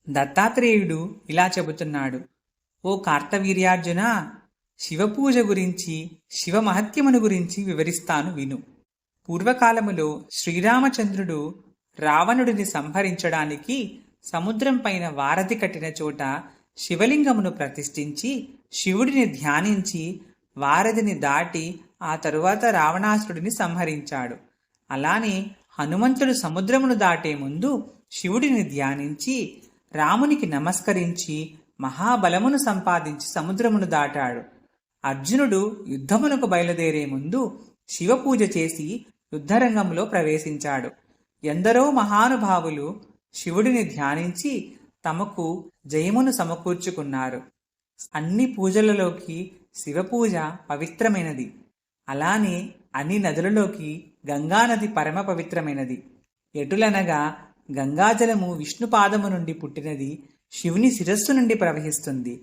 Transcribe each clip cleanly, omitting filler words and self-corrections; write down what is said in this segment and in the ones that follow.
దత్తాత్రేయుడు ఇలా చెబుతున్నాడు: ఓ కార్తవీర్యార్జున, శివపూజ గురించి, శివ మహత్యమును గురించి వివరిస్తాను విను. పూర్వకాలములో శ్రీరామచంద్రుడు రావణుడిని సంహరించడానికి సముద్రం పైన వారధి కట్టిన చోట శివలింగమును ప్రతిష్ఠించి శివుడిని ధ్యానించి వారధిని దాటి ఆ తరువాత రావణాసురుడిని సంహరించాడు. అలానే హనుమంతుడు సముద్రమును దాటే ముందు శివుడిని ధ్యానించి రామునికి నమస్కరించి మహాబలమును సంపాదించి సముద్రమును దాటాడు. అర్జునుడు యుద్ధమునకు బయలుదేరే ముందు శివపూజ చేసి యుద్ధరంగంలో ప్రవేశించాడు. ఎందరో మహానుభావులు శివుడిని ధ్యానించి తమకు జయమును సమకూర్చుకున్నారు. అన్ని పూజలలోకి శివపూజ పవిత్రమైనది. అలానే అన్ని నదులలోకి గంగానది పరమ పవిత్రమైనది. ఎటులనగా గంగాజలము విష్ణుపాదము నుండి పుట్టినది, శివుని శిరస్సు నుండి ప్రవహిస్తుంది.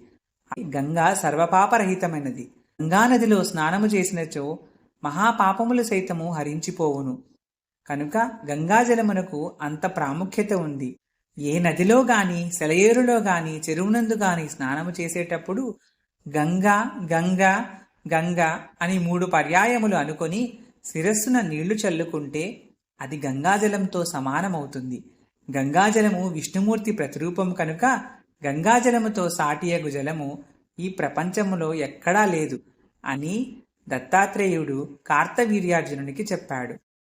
గంగా సర్వపాపరహితమైనది. గంగానదిలో స్నానము చేసినచో మహాపాపములు సైతము హరించిపోవును. కనుక గంగాజలమునకు అంత ప్రాముఖ్యత ఉంది. ఏ నదిలో గాని, సెలయేరులో గాని, చెరువునందు గాని స్నానము చేసేటప్పుడు గంగా గంగా గంగా అని 3 పర్యాయములు అనుకొని శిరస్సున నీళ్లు చల్లుకుంటే అది గంగాజలంతో సమానమవుతుంది. గంగాజలము విష్ణుమూర్తి ప్రతిరూపం కనుక గంగాజలముతో సాటియగు జలము ఈ ప్రపంచములో ఎక్కడా లేదు అని దత్తాత్రేయుడు కార్తవీర్యార్జునునికి చెప్పాడు.